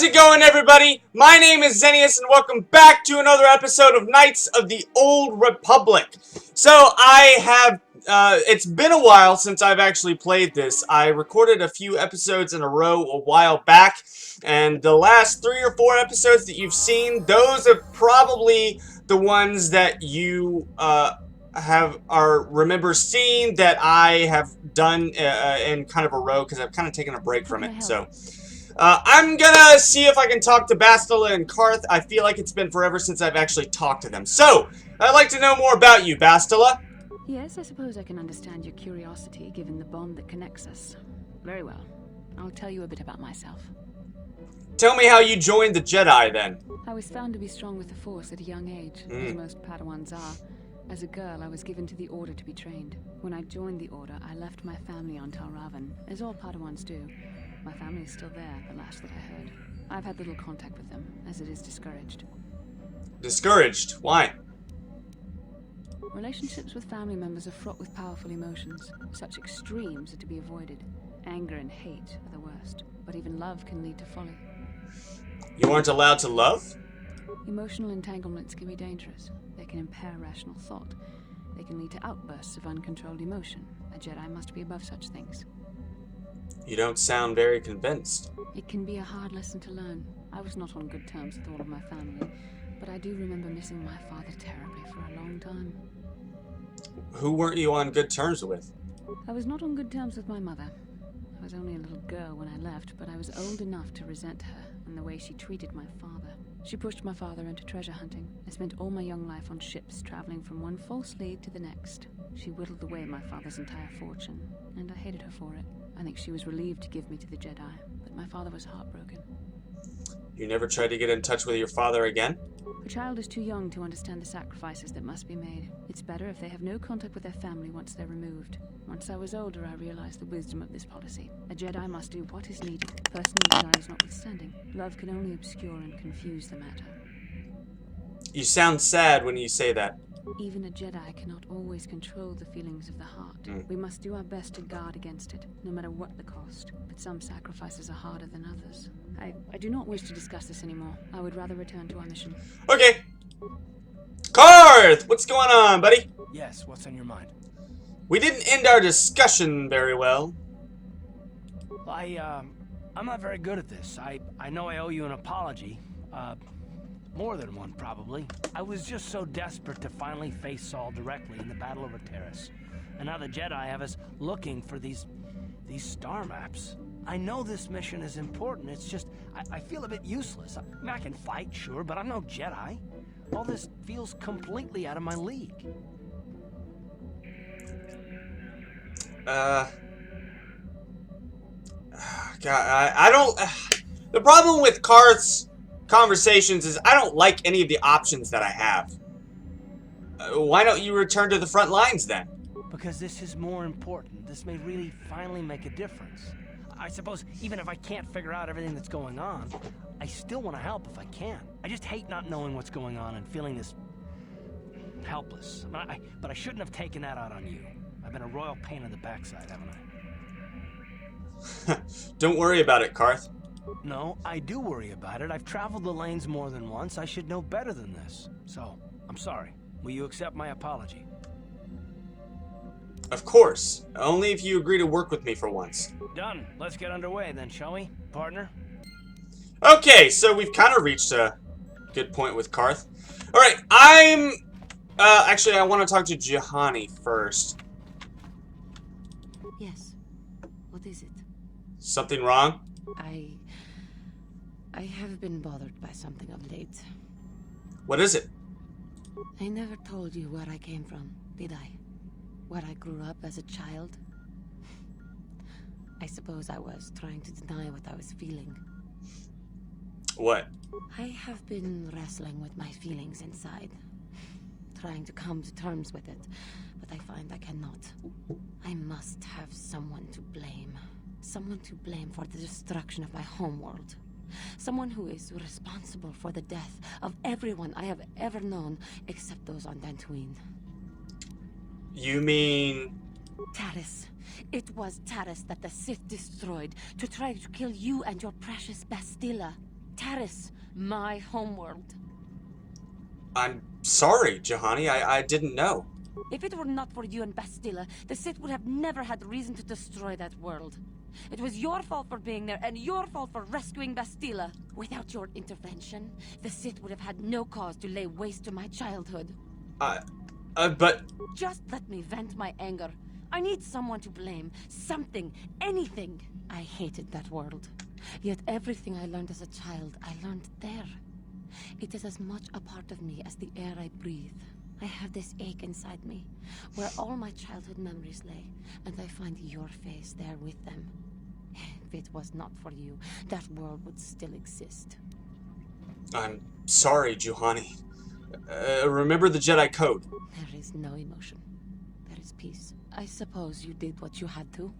it going, everybody? My name is Zeneis, and welcome back to another episode of Knights of the Old Republic. So, it's been a while since I've actually played this. I recorded a few episodes in a row a while back, and the last 3 or 4 episodes that you've seen, those are probably the ones that you, remember seeing that I have done in kind of a row, because I've kind of taken a break from it, so... I'm gonna see if I can talk to Bastila and Karth. I feel like it's been forever since I've actually talked to them. So, I'd like to know more about you, Bastila. Yes, I suppose I can understand your curiosity, given the bond that connects us. Very well. I'll tell you a bit about myself. Tell me how you joined the Jedi, then. I was found to be strong with the Force at a young age, as most Padawans are. As a girl, I was given to the Order to be trained. When I joined the Order, I left my family on Talravan, as all Padawans do. My family is still there, the last that I heard. I've had little contact with them, as it is discouraged. Discouraged? Why? Relationships with family members are fraught with powerful emotions. Such extremes are to be avoided. Anger and hate are the worst, but even love can lead to folly. You weren't allowed to love? Emotional entanglements can be dangerous. They can impair rational thought. They can lead to outbursts of uncontrolled emotion. A Jedi must be above such things. You don't sound very convinced. It can be a hard lesson to learn. I was not on good terms with all of my family, but I do remember missing my father terribly for a long time. Who weren't you on good terms with? I was not on good terms with my mother. I was only a little girl when I left, but I was old enough to resent her and the way she treated my father. She pushed my father into treasure hunting. I spent all my young life on ships, traveling from one false lead to the next. She whittled away my father's entire fortune, and I hated her for it. I think she was relieved to give me to the Jedi, but my father was heartbroken. You never tried to get in touch with your father again? A child is too young to understand the sacrifices that must be made. It's better if they have no contact with their family once they're removed. Once I was older, I realized the wisdom of this policy. A Jedi must do what is needed, personal desires notwithstanding. Love can only obscure and confuse the matter. You sound sad when you say that. Even a Jedi cannot always control the feelings of the heart. We must do our best to guard against it, no matter what the cost. But some sacrifices are harder than others. I do not wish to discuss this anymore. I would rather return to our mission. Okay. Karth! What's going on, buddy? Yes, what's on your mind? We didn't end our discussion very well. I'm not very good at this. I know I owe you an apology. More than one, probably. I was just so desperate to finally face Saul directly in the Battle over Terrace. And now the Jedi have us looking for these star maps. I know this mission is important, it's just, I feel a bit useless. I mean, I can fight, sure, but I'm no Jedi. All this feels completely out of my league. God, I don't... The problem with Karth's conversations is I don't like any of the options that I have. Why don't you return to the front lines then? Because this is more important. This may really finally make a difference. I suppose even if I can't figure out everything that's going on, I still want to help if I can. I just hate not knowing what's going on and feeling this helpless. But I shouldn't have taken that out on you. I've been a royal pain in the backside, haven't I? Don't worry about it, Karth. No, I do worry about it. I've traveled the lanes more than once. I should know better than this. So, I'm sorry. Will you accept my apology? Of course. Only if you agree to work with me for once. Done. Let's get underway then, shall we, partner? Okay, so we've kind of reached a good point with Karth. Alright, actually, I want to talk to Juhani first. Yes. What is it? Something wrong? I have been bothered by something of late. What is it? I never told you where I came from, did I? Where I grew up as a child? I suppose I was trying to deny what I was feeling. What? I have been wrestling with my feelings inside. Trying to come to terms with it, but I find I cannot. I must have someone to blame. Someone to blame for the destruction of my homeworld. Someone who is responsible for the death of everyone I have ever known, except those on Dantooine. You mean... Taris. It was Taris that the Sith destroyed to try to kill you and your precious Bastila. Terrace, my homeworld. I'm sorry, Juhani. I didn't know. If it were not for you and Bastila, the Sith would have never had reason to destroy that world. It was your fault for being there, and your fault for rescuing Bastila. Without your intervention, the Sith would have had no cause to lay waste to my childhood. But... Just let me vent my anger. I need someone to blame. Something. Anything. I hated that world. Yet everything I learned as a child, I learned there. It is as much a part of me as the air I breathe. I have this ache inside me, where all my childhood memories lay, and I find your face there with them. If it was not for you, that world would still exist. I'm sorry, Juhani. Remember the Jedi Code. There is no emotion. There is peace. I suppose you did what you had to,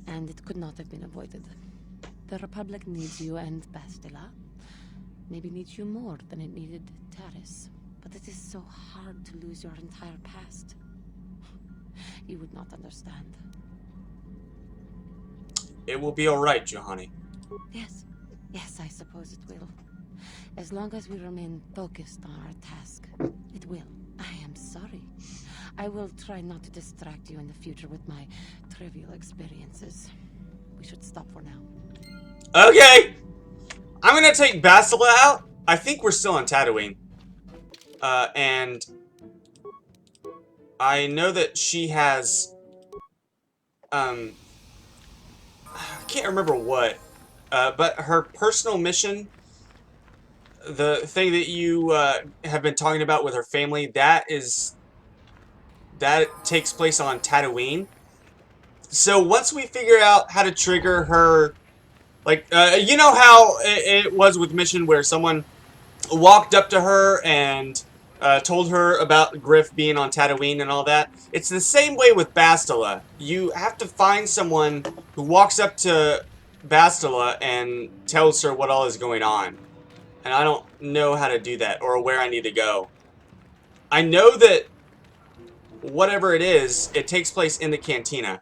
and it could not have been avoided. The Republic needs you and Bastila. Maybe needs you more than it needed Taris. But it is so hard to lose your entire past. You would not understand. It will be alright, Juhani. Yes. Yes, I suppose it will. As long as we remain focused on our task, it will. I am sorry. I will try not to distract you in the future with my trivial experiences. We should stop for now. Okay! I'm gonna take Bastila out. I think we're still on Tatooine. And I know that she has, I can't remember what, but her personal mission, the thing that you have been talking about with her family, that takes place on Tatooine. So once we figure out how to trigger her, like, you know how it was with Mission where someone walked up to her and told her about Griff being on Tatooine and all that. It's the same way with Bastila. You have to find someone who walks up to Bastila and tells her what all is going on. And I don't know how to do that or where I need to go. I know that whatever it is, it takes place in the cantina.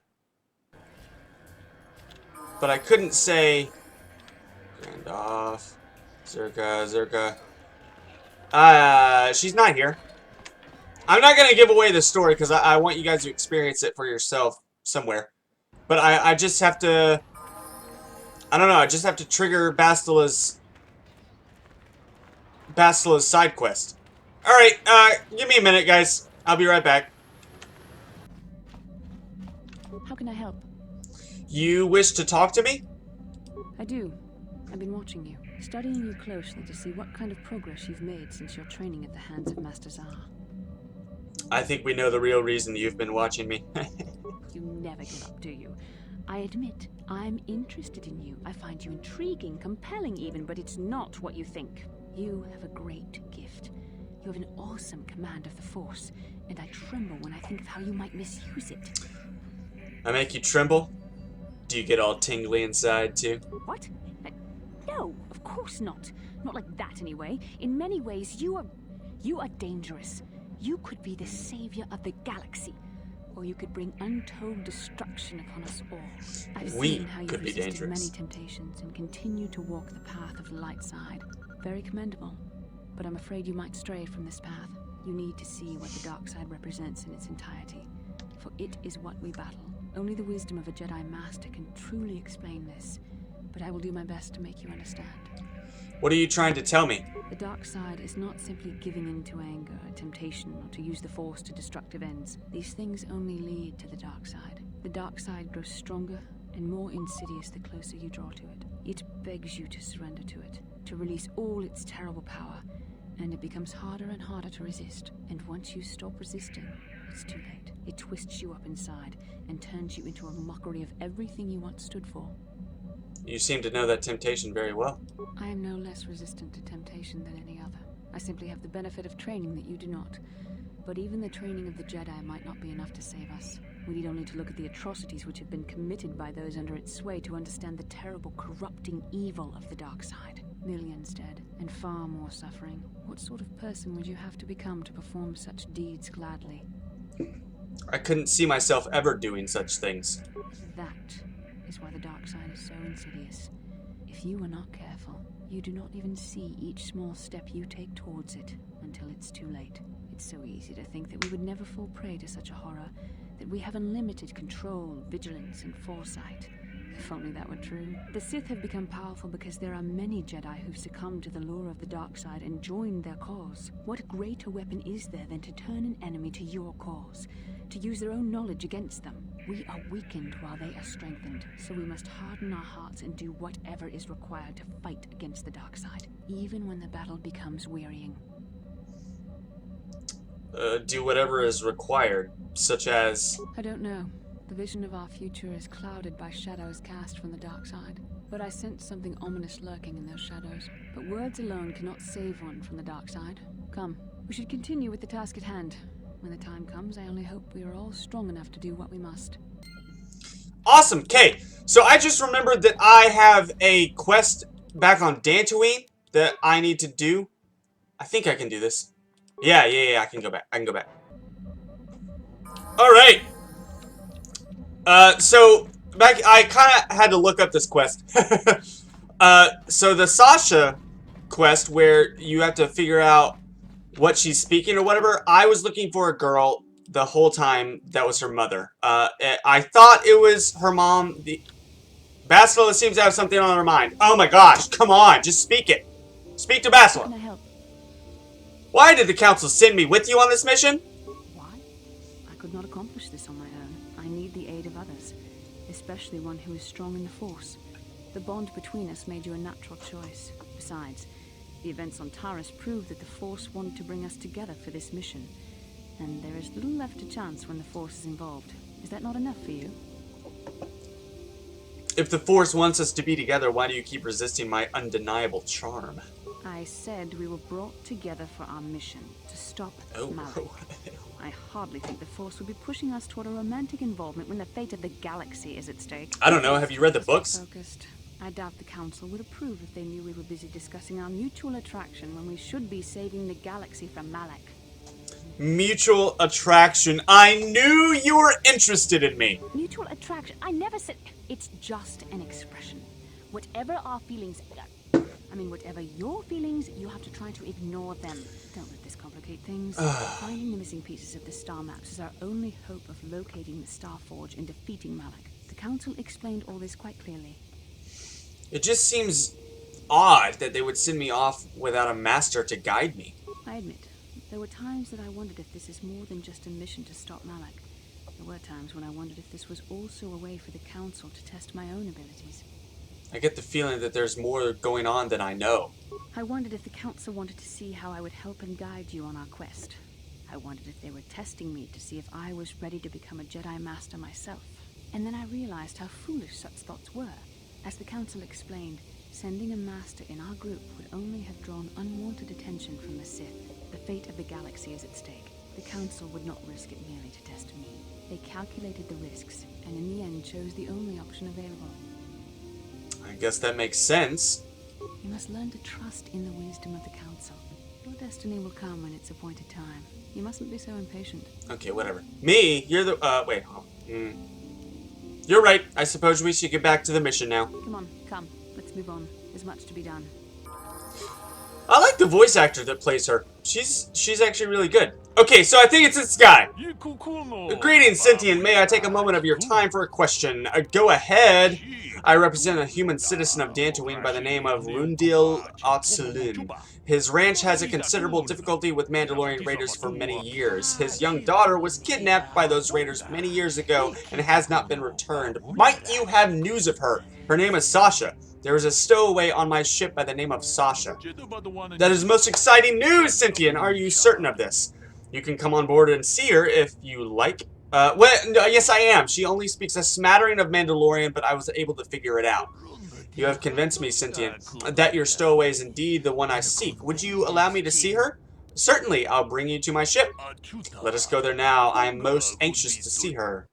But I couldn't say... Gandalf, Zerka... she's not here. I'm not going to give away the story because I want you guys to experience it for yourself somewhere. But I just have to... I don't know, I just have to trigger Bastila's side quest. Alright, give me a minute, guys. I'll be right back. How can I help? You wish to talk to me? I do. I've been watching you, studying you closely to see what kind of progress you've made since your training at the hands of Master Zahar. I think we know the real reason you've been watching me. You never give up, do you? I admit, I'm interested in you. I find you intriguing, compelling even, but it's not what you think. You have a great gift. You have an awesome command of the Force, and I tremble when I think of how you might misuse it. I make you tremble? Do you get all tingly inside, too? What? No, of course not. Not like that, anyway. In many ways, you are dangerous. You could be the savior of the galaxy, or you could bring untold destruction upon us all. I've seen how you've resisted many temptations and continue to walk the path of the light side. Very commendable. But I'm afraid you might stray from this path. You need to see what the dark side represents in its entirety, for it is what we battle. Only the wisdom of a Jedi Master can truly explain this, but I will do my best to make you understand. What are you trying to tell me? The dark side is not simply giving in to anger, temptation, or to use the Force to destructive ends. These things only lead to the dark side. The dark side grows stronger and more insidious the closer you draw to it. It begs you to surrender to it, to release all its terrible power, and it becomes harder and harder to resist. And once you stop resisting, it's too late. It twists you up inside and turns you into a mockery of everything you once stood for. You seem to know that temptation very well. I am no less resistant to temptation than any other. I simply have the benefit of training that you do not. But even the training of the Jedi might not be enough to save us. We need only to look at the atrocities which have been committed by those under its sway to understand the terrible, corrupting evil of the dark side. Millions dead, and far more suffering. What sort of person would you have to become to perform such deeds gladly? I couldn't see myself ever doing such things. That is why the dark side is so insidious. If you are not careful, You do not even see each small step you take towards it until it's too late. It's so easy to think that we would never fall prey to such a horror, that we have unlimited control, vigilance, and foresight. If only that were true. The Sith have become powerful because there are many Jedi who've succumbed to the lure of the dark side and joined their cause. What greater weapon is there than to turn an enemy to your cause? To use their own knowledge against them? We are weakened while they are strengthened, so we must harden our hearts and do whatever is required to fight against the dark side, even when the battle becomes wearying. Do whatever is required, such as... I don't know. The vision of our future is clouded by shadows cast from the dark side. But I sense something ominous lurking in those shadows. But words alone cannot save one from the dark side. Come, we should continue with the task at hand. When the time comes, I only hope we are all strong enough to do what we must. Awesome! Okay, so I just remembered that I have a quest back on Dantooine that I need to do. I think I can do this. Yeah, I can go back. Alright! So, back, I kind of had to look up this quest. So the Sasha quest, where you have to figure out what she's speaking or whatever, I was looking for a girl the whole time that was her mother. I thought it was her mom. Bastila seems to have something on her mind. Oh my gosh, come on, just speak it. Speak to How can I Bastila. help? Why did the council send me with you on this mission? Why? I could not accomplish this on my own. I need the aid of others, especially one who is strong in the Force. The bond between us made you a natural choice. Besides, the events on Taris prove that the Force wanted to bring us together for this mission. And there is little left to chance when the Force is involved. Is that not enough for you? If the Force wants us to be together, why do you keep resisting my undeniable charm? I said we were brought together for our mission, to stop Malik. I hardly think the Force would be pushing us toward a romantic involvement when the fate of the galaxy is at stake. I don't know, have you read the Stay books? Focused. I doubt the Council would approve if they knew we were busy discussing our mutual attraction when we should be saving the galaxy from Malik. Mutual attraction. I knew you were interested in me. Mutual attraction? I never said... It's just an expression. Whatever our feelings... whatever your feelings, you have to try to ignore them. Don't let this complicate things. Finding the missing pieces of the star maps is our only hope of locating the Star Forge and defeating Malik. The Council explained all this quite clearly. It just seems odd that they would send me off without a master to guide me. I admit, there were times that I wondered if this is more than just a mission to stop Malik. There were times when I wondered if this was also a way for the Council to test my own abilities. I get the feeling that there's more going on than I know. I wondered if the Council wanted to see how I would help and guide you on our quest. I wondered if they were testing me to see if I was ready to become a Jedi Master myself. And then I realized how foolish such thoughts were. As the Council explained, sending a Master in our group would only have drawn unwanted attention from the Sith. The fate of the galaxy is at stake. The Council would not risk it merely to test me. They calculated the risks, and in the end chose the only option available. I guess that makes sense. You must learn to trust in the wisdom of the Council. Your destiny will come when it's appointed time. You mustn't be so impatient. Okay, whatever. Me? You're the... wait. You're right. I suppose we should get back to the mission now. Come on, come. Let's move on. There's much to be done. I like the voice actor that plays her. She's actually really good. Okay, so I think it's this guy. Greetings, Sentient. May I take a moment of your time for a question? Go ahead. I represent a human citizen of Dantooine by the name of Rundil Otsulin. His ranch has a considerable difficulty with Mandalorian raiders for many years. His young daughter was kidnapped by those raiders many years ago and has not been returned. Might you have news of her? Her name is Sasha. There is a stowaway on my ship by the name of Sasha. That is most exciting news, Sentient. Are you certain of this? You can come on board and see her if you like. Yes, I am. She only speaks a smattering of Mandalorian, but I was able to figure it out. You have convinced me, Sentient, that your stowaway is indeed the one I seek. Would you allow me to see her? Certainly, I'll bring you to my ship. Let us go there now. I am most anxious to see her.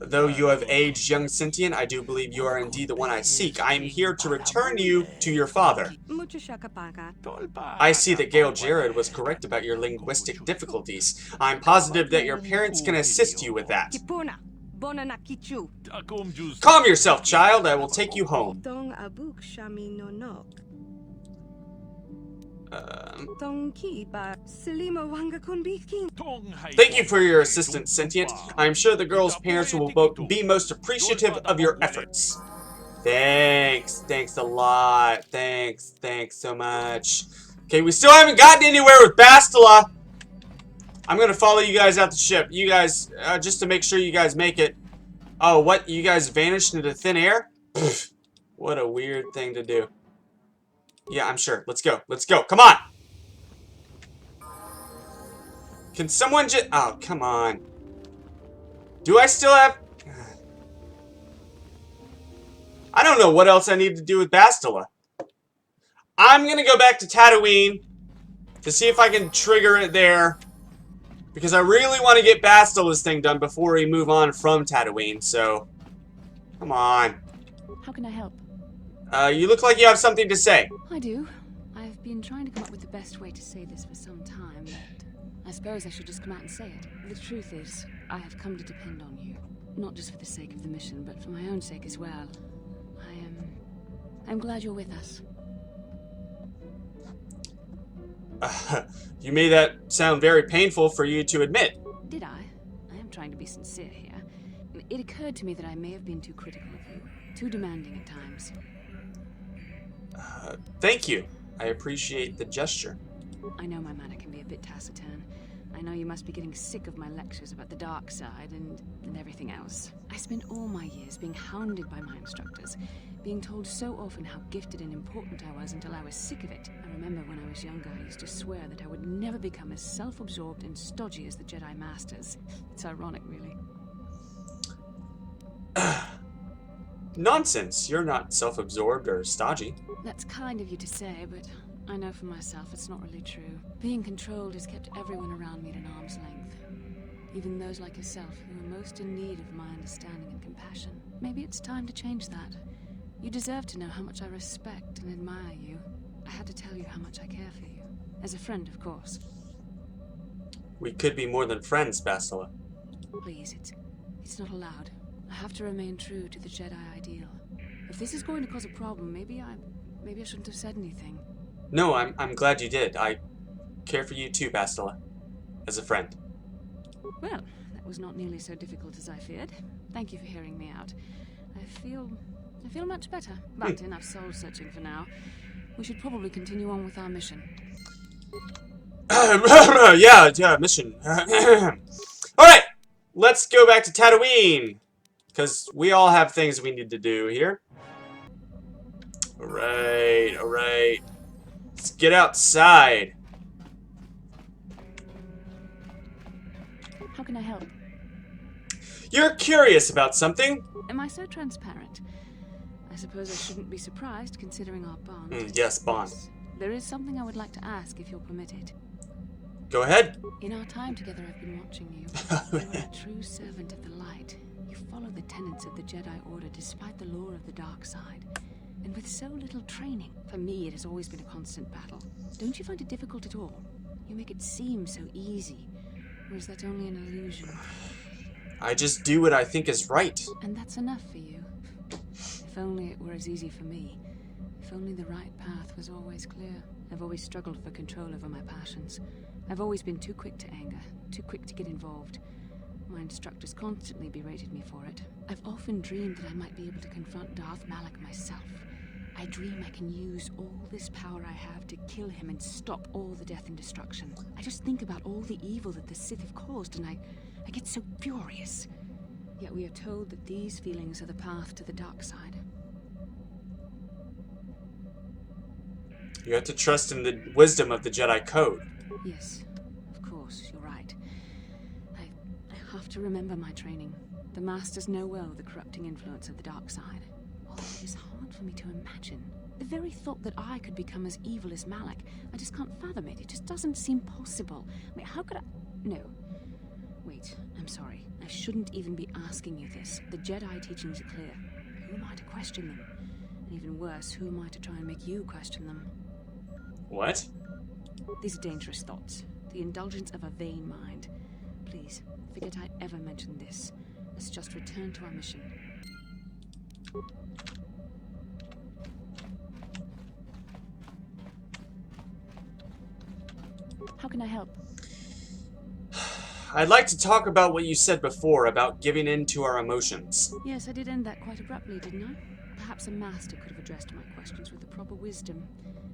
Though you have aged, young Sentient, I do believe you are indeed the one I seek. I am here to return you to your father. I see that Gale Jared was correct about your linguistic difficulties. I'm positive that your parents can assist you with that. Calm yourself, child. I will take you home. Thank you for your assistance, Sentient. I am sure the girl's parents will be most appreciative of your efforts. Thanks. Thanks a lot. Thanks. Thanks so much. Okay, we still haven't gotten anywhere with Bastila. I'm gonna follow you guys out the ship. You guys, just to make sure you guys make it. Oh, what? You guys vanished into thin air? Pfft, what a weird thing to do. Yeah, I'm sure. Let's go. Let's go. Come on! Can someone just... Oh, come on. Do I still have... I don't know what else I need to do with Bastila. I'm gonna go back to Tatooine to see if I can trigger it there. Because I really want to get Bastila's thing done before we move on from Tatooine, so... Come on. How can I help? You look like you have something to say. I do. I've been trying to come up with the best way to say this for some time, but I suppose I should just come out and say it. The truth is, I have come to depend on you. Not just for the sake of the mission, but for my own sake as well. I'm glad you're with us. You made that sound very painful for you to admit. Did I? I am trying to be sincere here. It occurred to me that I may have been too critical of you, too demanding at times. Thank you. I appreciate the gesture. I know my manner can be a bit taciturn. I know you must be getting sick of my lectures about the dark side and everything else. I spent all my years being hounded by my instructors, being told so often how gifted and important I was until I was sick of it. I remember when I was younger, I used to swear that I would never become as self-absorbed and stodgy as the Jedi Masters. It's ironic, really. Nonsense. You're not self-absorbed or stodgy. That's kind of you to say, but I know for myself it's not really true. Being controlled has kept everyone around me at an arm's length. Even those like yourself who are most in need of my understanding and compassion. Maybe it's time to change that. You deserve to know how much I respect and admire you. I had to tell you how much I care for you. As a friend, of course. We could be more than friends, Bastila. Please, it's not allowed. I have to remain true to the Jedi ideal. If this is going to cause a problem, maybe I shouldn't have said anything. No, I'm glad you did. I care for you too, Bastila. As a friend. Well, that was not nearly so difficult as I feared. Thank you for hearing me out. I feel much better, but enough soul searching for now. We should probably continue on with our mission. yeah, mission. Alright, let's go back to Tatooine. Because we all have things we need to do here. Alright. Let's get outside. How can I help? You're curious about something? Am I so transparent? I suppose I shouldn't be surprised considering our bond. Yes, bond. There is something I would like to ask if you'll permit it. Go ahead. In our time together, I've been watching you. You're a true servant of the light. You follow the tenets of the Jedi Order despite the law of the dark side. And with so little training, for me it has always been a constant battle. Don't you find it difficult at all? You make it seem so easy. Or is that only an illusion? I just do what I think is right. And that's enough for you. If only it were as easy for me. If only the right path was always clear. I've always struggled for control over my passions. I've always been too quick to anger, too quick to get involved. My instructors constantly berated me for it. I've often dreamed that I might be able to confront Darth Malak myself. I dream I can use all this power I have to kill him and stop all the death and destruction. I just think about all the evil that the Sith have caused and I get so furious. Yet we are told that these feelings are the path to the dark side. You have to trust in the wisdom of the Jedi Code. Yes, of course, you're right. I have to remember my training. The Masters know well the corrupting influence of the dark side. Although it is hard for me to imagine. The very thought that I could become as evil as Malak, I just can't fathom it. It just doesn't seem possible. I mean, how could I... No. Wait, I'm sorry. I shouldn't even be asking you this. The Jedi teachings are clear. Who am I to question them? And even worse, who am I to try and make you question them? What? These are dangerous thoughts. The indulgence of a vain mind. Please, forget I ever mentioned this. Let's just return to our mission. How can I help? I'd like to talk about what you said before about giving in to our emotions. Yes, I did end that quite abruptly, didn't I? Perhaps a master could have addressed my questions with the proper wisdom,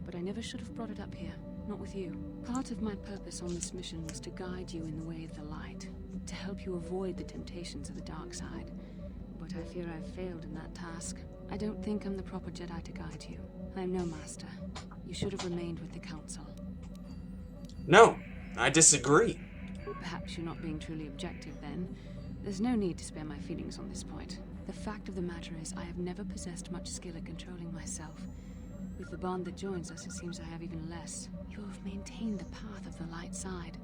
but I never should have brought it up here, not with you. Part of my purpose on this mission was to guide you in the way of the light, to help you avoid the temptations of the dark side. But I fear I've failed in that task. I don't think I'm the proper Jedi to guide you. I'm no master. You should have remained with the Council. No, I disagree. Perhaps you're not being truly objective then. There's no need to spare my feelings on this point. The fact of the matter is, I have never possessed much skill at controlling myself. With the bond that joins us, it seems I have even less. You have maintained the path of the light side,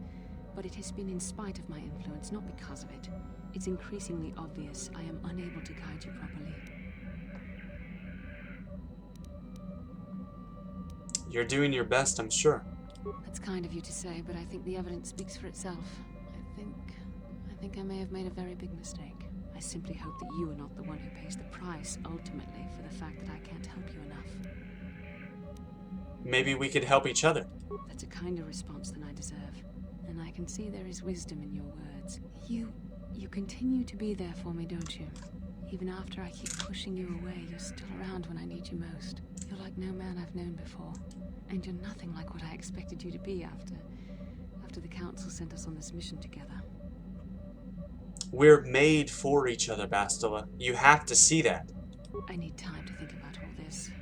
but it has been in spite of my influence, not because of it. It's increasingly obvious I am unable to guide you properly. You're doing your best, I'm sure. That's kind of you to say, but I think the evidence speaks for itself. I think I may have made a very big mistake. I simply hope that you are not the one who pays the price, ultimately, for the fact that I can't help you enough. Maybe we could help each other. That's a kinder response than I deserve. And I can see there is wisdom in your words. You continue to be there for me, don't you? Even after I keep pushing you away, you're still around when I need you most. You're like no man I've known before. And you're nothing like what I expected you to be after the Council sent us on this mission together. We're made for each other, Bastila. You have to see that. I need time to think about all this.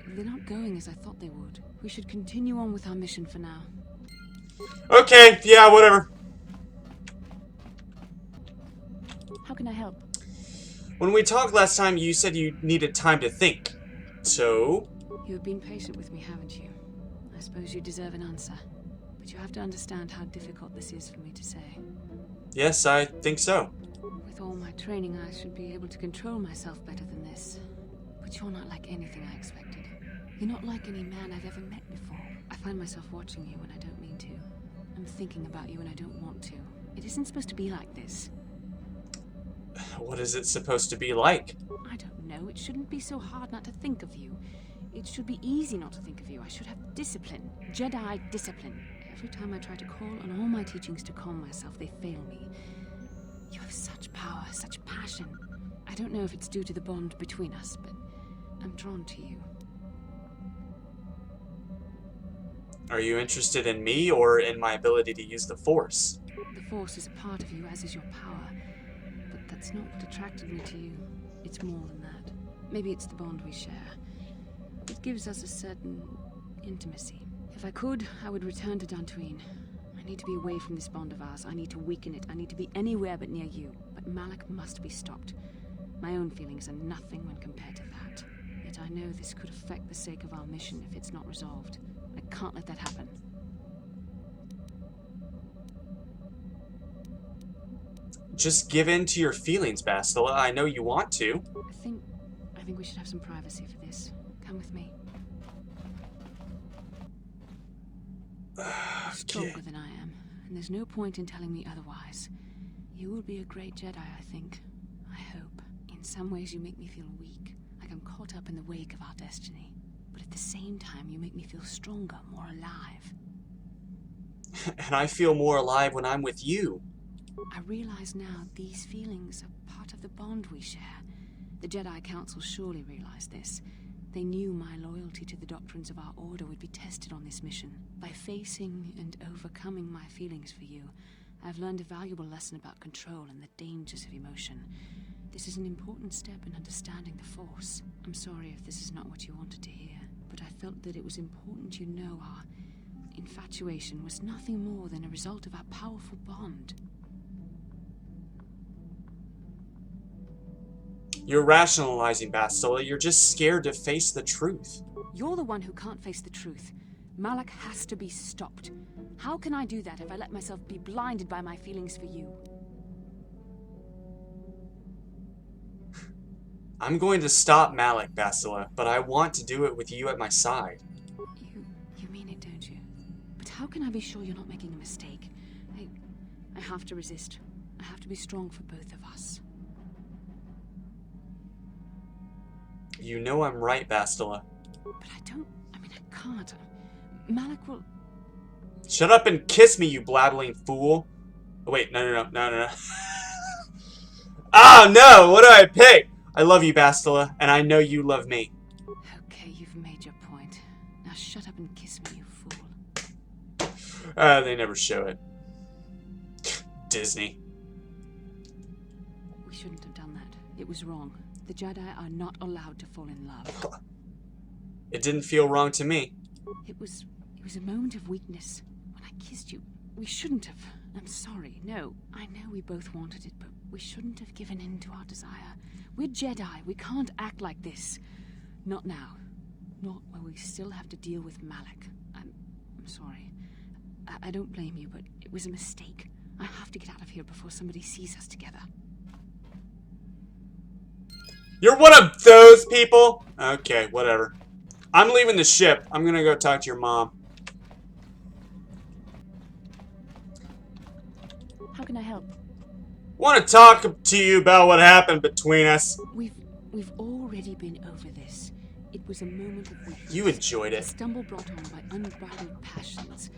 They're not going as I thought they would. We should continue on with our mission for now. Okay, yeah, whatever. How can I help? When we talked last time, you said you needed time to think. So? You have been patient with me, haven't you? I suppose you deserve an answer. But you have to understand how difficult this is for me to say. Yes, I think so. With all my training, I should be able to control myself better than this. But you're not like anything I expected. You're not like any man I've ever met before. I find myself watching you when I don't mean to. I'm thinking about you when I don't want to. It isn't supposed to be like this. What is it supposed to be like? I don't know. It shouldn't be so hard not to think of you. It should be easy not to think of you. I should have discipline. Jedi discipline. Every time I try to call on all my teachings to calm myself, they fail me. You have such power, such passion. I don't know if it's due to the bond between us, but I'm drawn to you. Are you interested in me or in my ability to use the Force? The Force is a part of you, as is your power. But that's not what attracted me to you. It's more than that. Maybe it's the bond we share. It gives us a certain intimacy. If I could, I would return to Dantooine. I need to be away from this bond of ours. I need to weaken it. I need to be anywhere but near you. But Malak must be stopped. My own feelings are nothing when compared to that. Yet I know this could affect the sake of our mission if it's not resolved. I can't let that happen. Just give in to your feelings, Bastila. I know you want to. I think we should have some privacy for this. Come with me. You're stronger than I am, and there's no point in telling me otherwise. You will be a great Jedi, I think. I hope. In some ways you make me feel weak, like I'm caught up in the wake of our destiny. But at the same time, you make me feel stronger, more alive. And I feel more alive when I'm with you. I realize now these feelings are part of the bond we share. The Jedi Council surely realized this. They knew my loyalty to the doctrines of our order would be tested on this mission. By facing and overcoming my feelings for you, I've learned a valuable lesson about control and the dangers of emotion. This is an important step in understanding the Force. I'm sorry if this is not what you wanted to hear, but I felt that it was important you know our infatuation was nothing more than a result of our powerful bond. You're rationalizing, Bastila. You're just scared to face the truth. You're the one who can't face the truth. Malak has to be stopped. How can I do that if I let myself be blinded by my feelings for you? I'm going to stop Malak, Bastila, but I want to do it with you at my side. You mean it, don't you? But how can I be sure you're not making a mistake? I have to resist. I have to be strong for both of us. You know I'm right, Bastila. But I can't. Malik will... Shut up and kiss me, you blabbling fool. Oh, wait, no. Ah, no, what do I pick? I love you, Bastila, and I know you love me. Okay, you've made your point. Now shut up and kiss me, you fool. They never show it. Disney. We shouldn't have done that. It was wrong. The Jedi are not allowed to fall in love. It didn't feel wrong to me. It was a moment of weakness. When I kissed you, we shouldn't have. I'm sorry. No, I know we both wanted it, but we shouldn't have given in to our desire. We're Jedi. We can't act like this. Not now. Not while we still have to deal with Malik. I'm sorry. I don't blame you, but it was a mistake. I have to get out of here before somebody sees us together. You're one of those people? Okay, whatever. I'm leaving the ship. I'm gonna go talk to your mom. How can I help? Want to talk to you about what happened between us. We've already been over this. It was a moment of weakness. You enjoyed A it. stumble brought on by unbridled passions.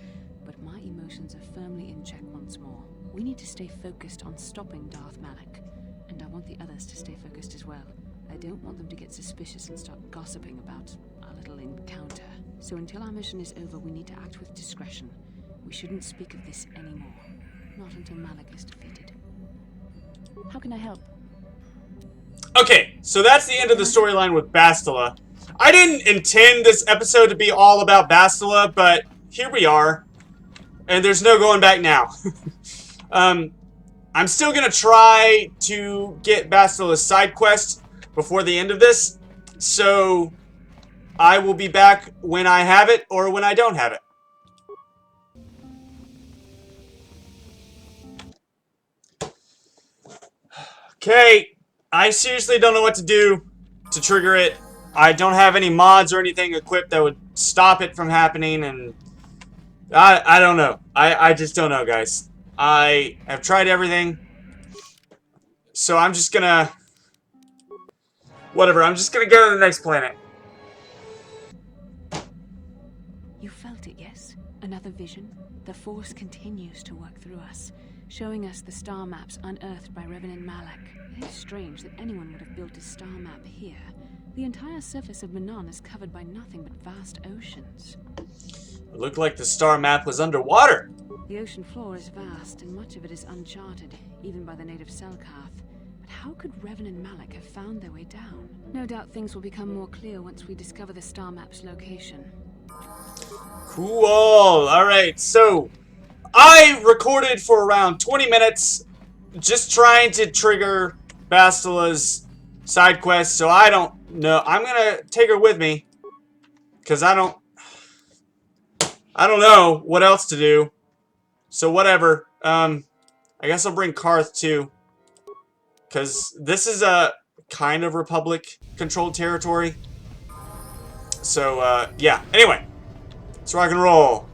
But my emotions are firmly in check once more. We need to stay focused on stopping Darth Malik. And I want the others to stay focused as well. I don't want them to get suspicious and start gossiping about our little encounter. So until our mission is over, we need to act with discretion. We shouldn't speak of this anymore. Not until Malik is defeated. How can I help? Okay, so that's the end of the storyline with Bastila. I didn't intend this episode to be all about Bastila, but here we are. And there's no going back now. I'm still gonna try to get Bastila's side quest before the end of this. So I will be back when I have it or when I don't have it. Okay, I seriously don't know what to do to trigger it. I don't have any mods or anything equipped that would stop it from happening, and I don't know. I just don't know, guys. I have tried everything, so I'm just gonna... Whatever, I'm just gonna go to the next planet. You felt it, yes? Another vision? The Force continues to work through us, showing us the star maps unearthed by Reverend Malik. It is strange that anyone would have built a star map here. The entire surface of Manaan is covered by nothing but vast oceans. It looked like the star map was underwater. The ocean floor is vast, and much of it is uncharted, even by the native Selkath. But how could Revan and Malik have found their way down? No doubt things will become more clear once we discover the star map's location. Cool. Alright, so I recorded for around 20 minutes just trying to trigger Bastila's side quest, so I don't know. I'm gonna take her with me because I don't know what else to do. So whatever. I guess I'll bring Karth too, because this is a kind of Republic-controlled territory. So yeah. Anyway, let's rock and roll.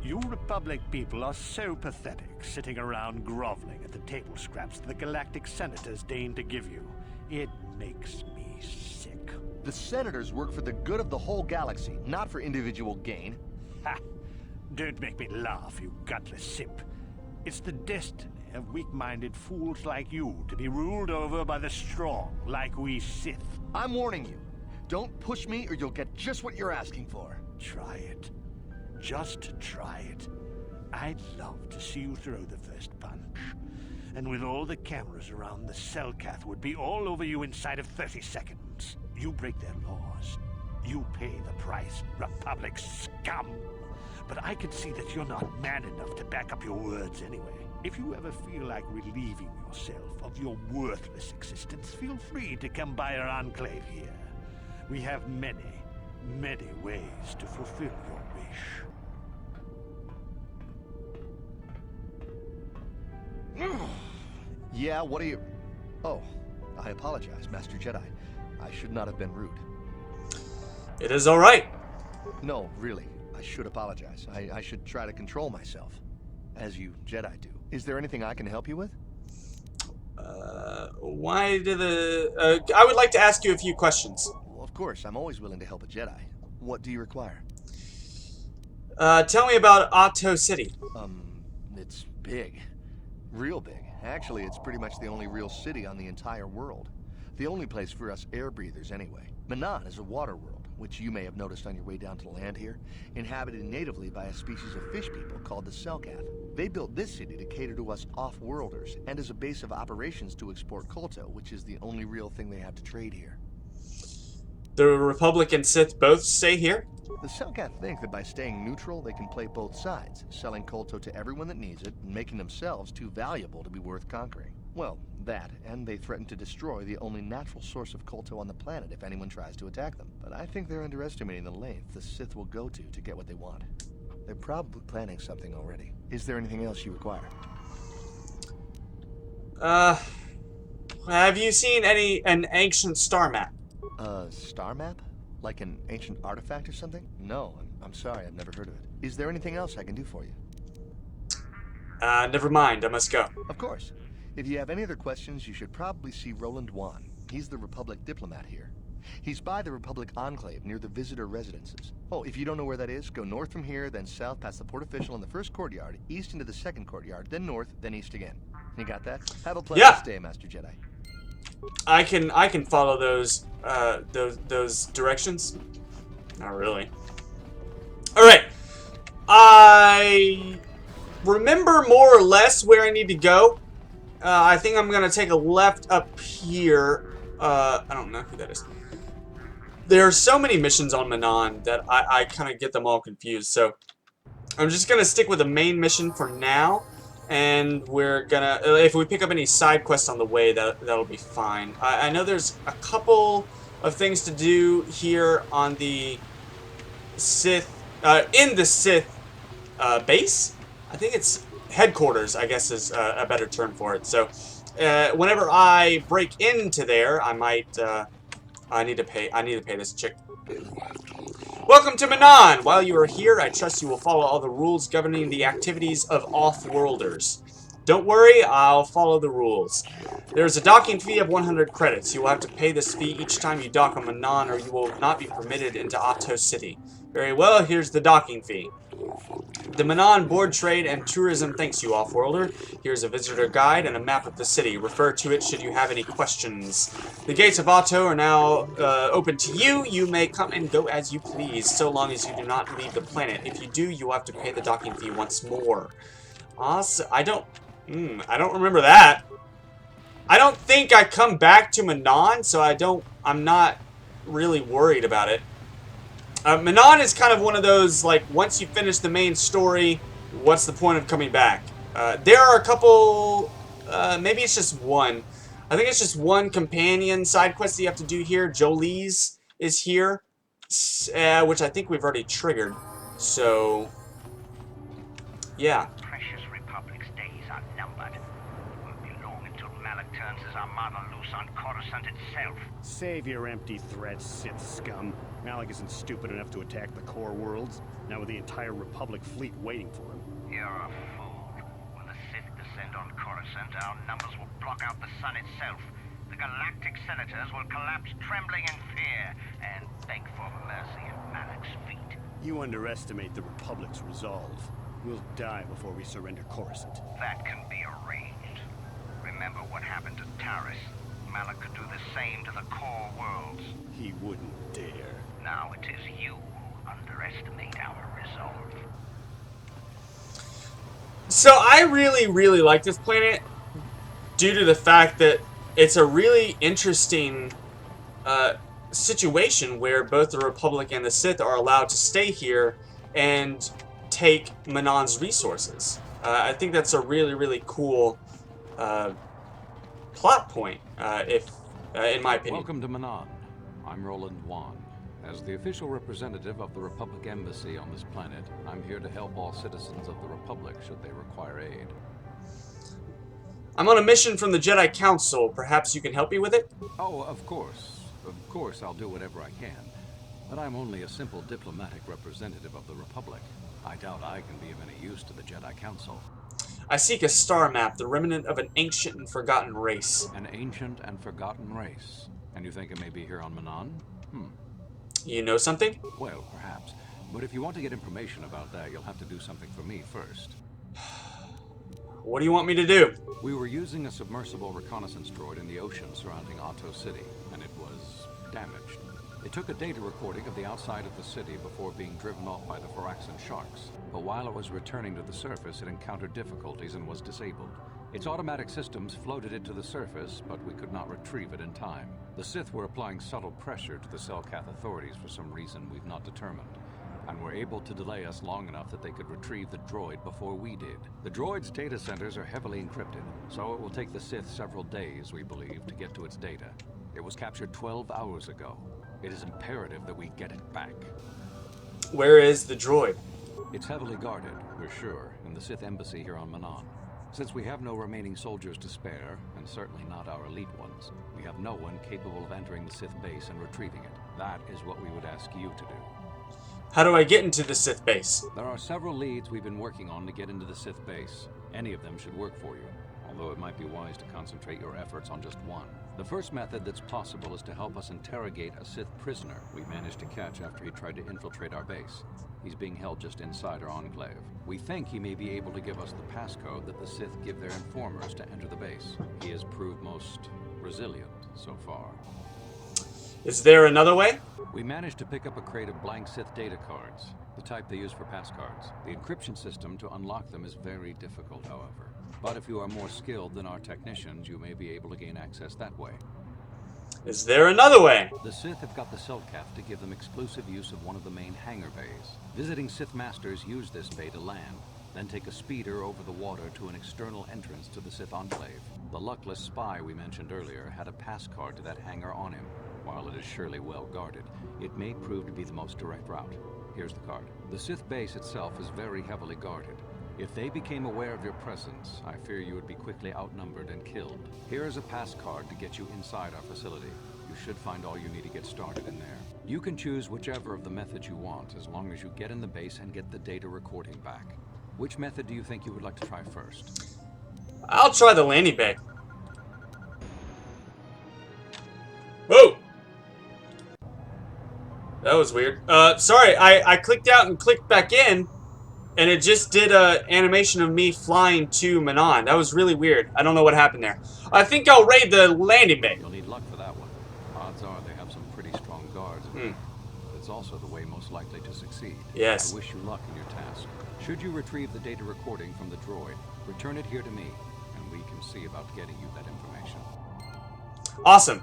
You Republic people are so pathetic, sitting around groveling at the table scraps the galactic senators deign to give you. It makes me sick. The senators work for the good of the whole galaxy, not for individual gain. Ha! Don't make me laugh, you gutless simp. It's the destiny of weak-minded fools like you to be ruled over by the strong, like we Sith. I'm warning you. Don't push me or you'll get just what you're asking for. Try it. Just try it. I'd love to see you throw the first punch. And with all the cameras around, the Selkath would be all over you inside of 30 seconds. You break their laws. You pay the price, Republic scum. But I can see that you're not man enough to back up your words anyway. If you ever feel like relieving yourself of your worthless existence, feel free to come by our enclave here. We have many, many ways to fulfill your wish. Yeah, what are you... Oh, I apologize, Master Jedi. I should not have been rude. It is alright. No, really, I should apologize. I should try to control myself. as you Jedi do. Is there anything I can help you with? Why do the... I would like to ask you a few questions. Well, of course, I'm always willing to help a Jedi. What do you require? Tell me about Otto City. It's big. Real big. Actually, it's pretty much the only real city on the entire world. The only place for us air breathers, anyway. Manaan is a water world, which you may have noticed on your way down to land here, inhabited natively by a species of fish people called the Selkath. They built this city to cater to us off-worlders, and as a base of operations to export colto, which is the only real thing they have to trade here. The Republic and Sith both stay here? The Selkath think that by staying neutral, they can play both sides, selling colto to everyone that needs it, and making themselves too valuable to be worth conquering. Well, that, and they threaten to destroy the only natural source of colto on the planet if anyone tries to attack them. But I think they're underestimating the length the Sith will go to get what they want. They're probably planning something already. Is there anything else you require? Have you seen an ancient star map? A star map? Like an ancient artifact or something? No, I'm sorry, I've never heard of it. Is there anything else I can do for you? Never mind, I must go. Of course. If you have any other questions, you should probably see Roland Wan. He's the Republic diplomat here. He's by the Republic Enclave near the visitor residences. Oh, if you don't know where that is, go north from here, then south past the port official in the first courtyard, east into the second courtyard, then north, then east again. You got that? Have a pleasant stay, Master Jedi. I can follow those directions. Not really. All right. I remember more or less where I need to go. I think I'm gonna take a left up here. I don't know who that is. There are so many missions on Manaan that I kind of get them all confused. So I'm just gonna stick with the main mission for now. And we're gonna, if we pick up any side quests on the way, that'll be fine. I know there's a couple of things to do here on the Sith, in the Sith base. I think it's headquarters, I guess is a better term for it. So whenever I break into there, I might, I need to pay this chick. Welcome to Manaan! While you are here, I trust you will follow all the rules governing the activities of off-worlders. Don't worry, I'll follow the rules. There is a docking fee of 100 credits. You will have to pay this fee each time you dock on Manaan, or you will not be permitted into Otto City. Very well, here's the docking fee. The Manaan Board Trade and Tourism thanks you, off-worlder. Here's a visitor guide and a map of the city. Refer to it should you have any questions. The gates of Otto are now open to you. You may come and go as you please, so long as you do not leave the planet. If you do, you will have to pay the docking fee once more. Awesome. I don't remember that. I don't think I come back to Manaan, so I'm not really worried about it. Manaan is kind of one of those, like, once you finish the main story, what's the point of coming back? There are a couple, maybe it's just one. I think it's just one companion side quest that you have to do here. Jolie's is here, which I think we've already triggered. So, yeah. Precious Republic's days are numbered. It won't be long until Malak turns his armada loose on Coruscant itself. Save your empty threats, Sith scum. Malak isn't stupid enough to attack the core worlds, now with the entire Republic fleet waiting for him. You're a fool. When the Sith descend on Coruscant, our numbers will block out the sun itself. The galactic senators will collapse trembling in fear and beg for mercy at Malak's feet. You underestimate the Republic's resolve. We'll die before we surrender Coruscant. That can be arranged. Remember what happened to Taris. Malak could do the same to the core worlds. He wouldn't dare. Now it is you who underestimate our resolve. So I really, really like this planet due to the fact that it's a really interesting situation where both the Republic and the Sith are allowed to stay here and take Manaan's resources. I think that's a really, really cool plot point, in my opinion. Welcome to Manaan. I'm Roland Wan. As the official representative of the Republic Embassy on this planet, I'm here to help all citizens of the Republic should they require aid. I'm on a mission from the Jedi Council. Perhaps you can help me with it? Oh, of course. Of course, I'll do whatever I can. But I'm only a simple diplomatic representative of the Republic. I doubt I can be of any use to the Jedi Council. I seek a star map, the remnant of an ancient and forgotten race. An ancient and forgotten race. And you think it may be here on Manaan? You know something? Well, perhaps. But if you want to get information about that, you'll have to do something for me first. What do you want me to do? We were using a submersible reconnaissance droid in the ocean surrounding Otto City, and it was damaged. It took a data recording of the outside of the city before being driven off by the Firaxan sharks. But while it was returning to the surface, it encountered difficulties and was disabled. Its automatic systems floated it to the surface, but we could not retrieve it in time. The Sith were applying subtle pressure to the Selkath authorities for some reason we've not determined, and were able to delay us long enough that they could retrieve the droid before we did. The droid's data centers are heavily encrypted, so it will take the Sith several days, we believe, to get to its data. It was captured 12 hours ago. It is imperative that we get it back. Where is the droid? It's heavily guarded, we're sure, in the Sith embassy here on Manaan. Since we have no remaining soldiers to spare, and certainly not our elite ones, we have no one capable of entering the Sith base and retrieving it. That is what we would ask you to do. How do I get into the Sith base? There are several leads we've been working on to get into the Sith base. Any of them should work for you, although it might be wise to concentrate your efforts on just one. The first method that's possible is to help us interrogate a Sith prisoner we managed to catch after he tried to infiltrate our base. He's being held just inside our enclave. We think he may be able to give us the passcode that the Sith give their informers to enter the base. He has proved most resilient so far. Is there another way? We managed to pick up a crate of blank Sith data cards, the type they use for pass cards. The encryption system to unlock them is very difficult, however. But if you are more skilled than our technicians, you may be able to gain access that way. Is there another way? The Sith have got the Selkath to give them exclusive use of one of the main hangar bays. Visiting Sith Masters use this bay to land, then take a speeder over the water to an external entrance to the Sith Enclave. The luckless spy we mentioned earlier had a pass card to that hangar on him. While it is surely well guarded, it may prove to be the most direct route. Here's the card. The Sith base itself is very heavily guarded. If they became aware of your presence, I fear you would be quickly outnumbered and killed. Here is a pass card to get you inside our facility. You should find all you need to get started in there. You can choose whichever of the methods you want, as long as you get in the base and get the data recording back. Which method do you think you would like to try first? I'll try the landing bay. Whoa! That was weird. Sorry, I clicked out and clicked back in, and it just did a animation of me flying to Manaan. That was really weird. I don't know what happened there. I think I'll raid the landing bay. You'll need luck for that one. Odds are they have some pretty strong guards. It's also the way most likely to succeed. Yes. I wish you luck in your task. Should you retrieve the data recording from the droid, return it here to me, and we can see about getting you that information. Awesome.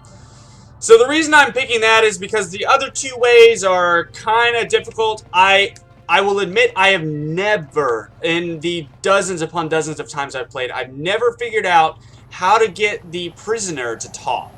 So the reason I'm picking that is because the other two ways are kind of difficult. I will admit I have never, in the dozens upon dozens of times I've played, I've never figured out how to get the prisoner to talk.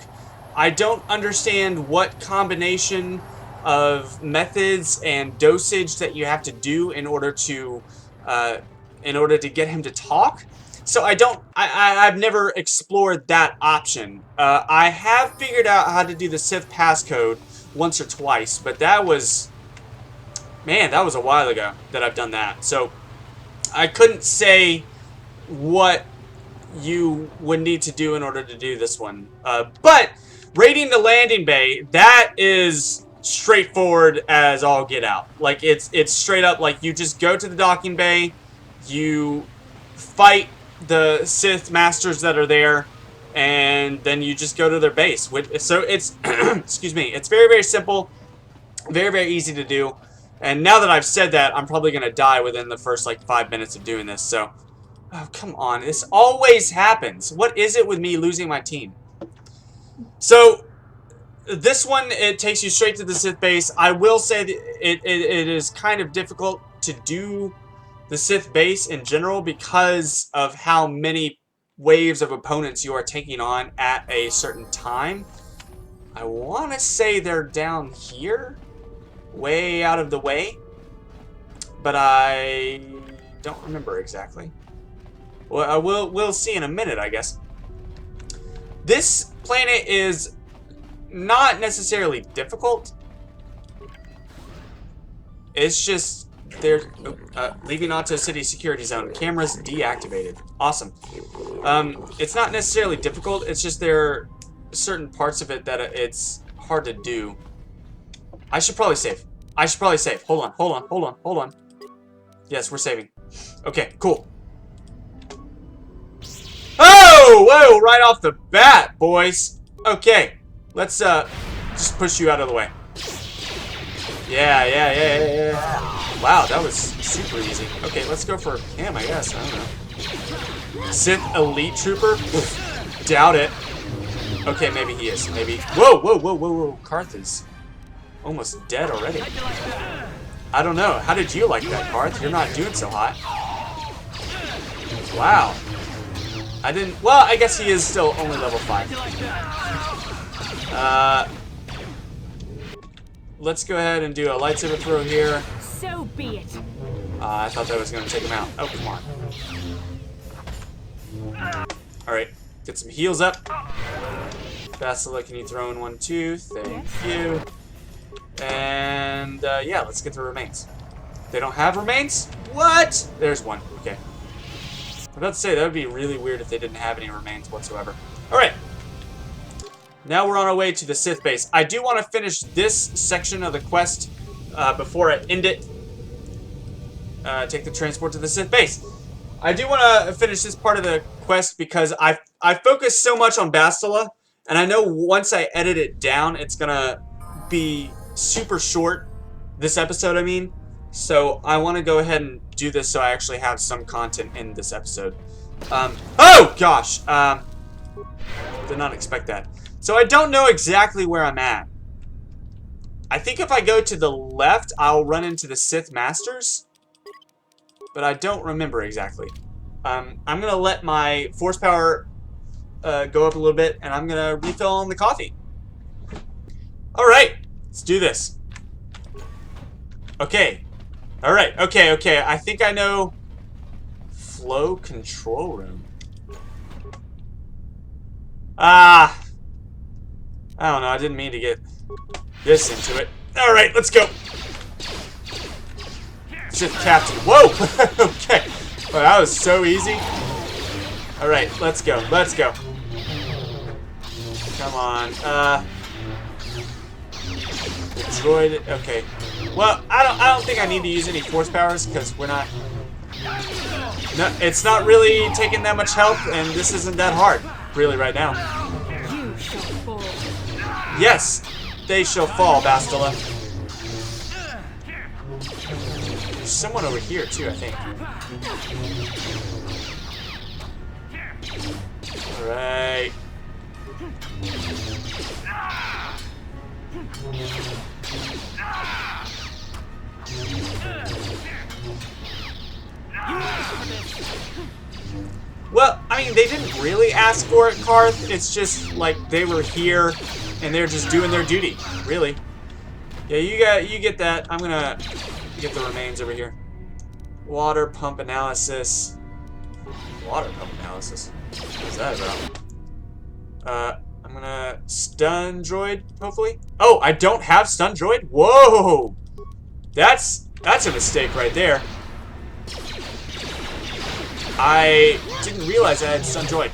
I don't understand what combination of methods and dosage that you have to do in order to get him to talk. So I've never explored that option. I have figured out how to do the Sith passcode once or twice, but that was, man, that was a while ago that I've done that. So I couldn't say what you would need to do in order to do this one. But raiding the landing bay, that is straightforward as all get out. Like, it's straight up, like, you just go to the docking bay, you fight the Sith Masters that are there, and then you just go to their base. So it's, excuse me, it's very, very simple, very, very easy to do. And now that I've said that, I'm probably going to die within the first, like, 5 minutes of doing this. So, oh, come on. This always happens. What is it with me losing my team? So, this one, it takes you straight to the Sith base. I will say that it is kind of difficult to do the Sith base in general because of how many waves of opponents you are taking on at a certain time. I want to say they're down here, way out of the way, but I don't remember exactly. Well, we'll see in a minute, I guess. This planet is not necessarily difficult. It's just There's leaving Auto City security zone. Cameras deactivated. Awesome. It's not necessarily difficult. It's just there are certain parts of it that it's hard to do. I should probably save. I should probably save. Hold on. Hold on. Hold on. Hold on. Yes, we're saving. Okay, cool. Oh, whoa! Right off the bat, boys. Okay, let's just push you out of the way. Yeah. Wow, that was super easy. Okay, let's go for him, I guess. I don't know. Sith Elite Trooper? Doubt it. Okay, maybe he is. Maybe. Whoa. Karth is almost dead already. I don't know. How did you like that, Karth? You're not doing so hot. Wow. I didn't. Well, I guess he is still only level 5. Let's go ahead and do a lightsaber throw here. So be it. I thought that was going to take him out. Oh, come on. Alright, get some heals up. Bastila, can you throw in 1, 2? Thank you. And, yeah, let's get the remains. They don't have remains? What? There's one. Okay. I'm about to say, that would be really weird if they didn't have any remains whatsoever. Alright. Now we're on our way to the Sith base. I do want to finish this section of the quest before I end it. Take the transport to the Sith base. I do want to finish this part of the quest because I focused so much on Bastila, and I know once I edit it down, it's going to be super short. This episode, I mean. So I want to go ahead and do this so I actually have some content in this episode. Oh, gosh. Did not expect that. So I don't know exactly where I'm at. I think if I go to the left, I'll run into the Sith Masters. But I don't remember exactly. I'm going to let my force power go up a little bit, and I'm going to refill on the coffee. Alright, let's do this. Okay. Alright, okay. I think I know flow control room. I don't know, I didn't mean to get this into it. Alright, let's go. Sith Captain. Whoa! Okay. Well, that was so easy. Alright, let's go. Let's go. Come on. The droid. Okay. Well, I don't think I need to use any force powers because we're not. No, it's not really taking that much health, and this isn't that hard, really, right now. You shall fall. Yes, they shall fall, Bastila. There's someone over here too, I think. All right. Well, I mean, they didn't really ask for it, Karth. It's just like they were here and they're just doing their duty, really. Yeah, you get that. I'm gonna get the remains over here. Water pump analysis. Water pump analysis. What's that about? I'm gonna stun droid, hopefully. Oh, I don't have stun droid? Whoa! That's a mistake right there. I didn't realize I had stun droid.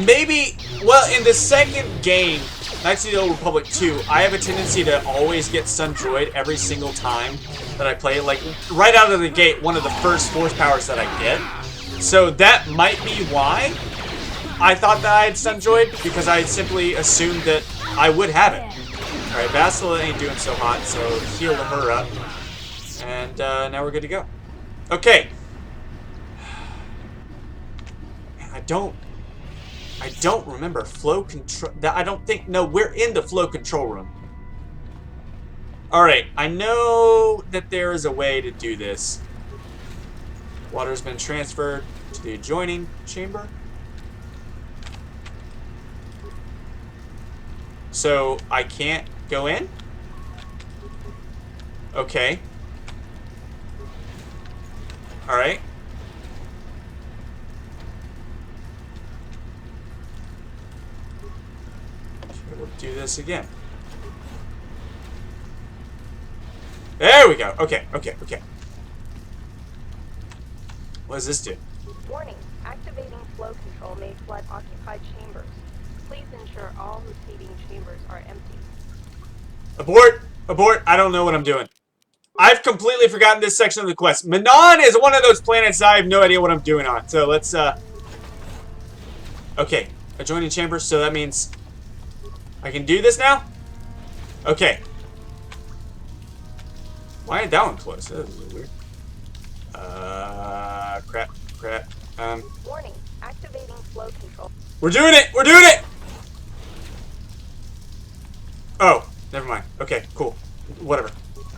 Maybe, well, in the second game, Knights of the Old Republic 2, I have a tendency to always get stun droid every single time that I play. Like, right out of the gate, one of the first force powers that I get. So that might be why I thought that I had stun droid, because I simply assumed that I would have it. Alright, Bastila ain't doing so hot, so heal her up. And now we're good to go. Okay. I don't remember flow control. I don't think. No, we're in the flow control room. Alright, I know that there is a way to do this. Water's been transferred to the adjoining chamber. So I can't go in? Okay. Alright. We'll do this again. There we go. Okay. What does this do? Warning, activating flow control may flood occupied chambers. Please ensure all receiving chambers are empty. Abort! Abort! I don't know what I'm doing. I've completely forgotten this section of the quest. Manaan is one of those planets that I have no idea what I'm doing on. So let's, okay. Adjoining chambers, so that means I can do this now? Okay. Why did that one close? That was a little weird. Crap. Warning, activating flow control. We're doing it! We're doing it! Oh, never mind. Okay, cool. Whatever.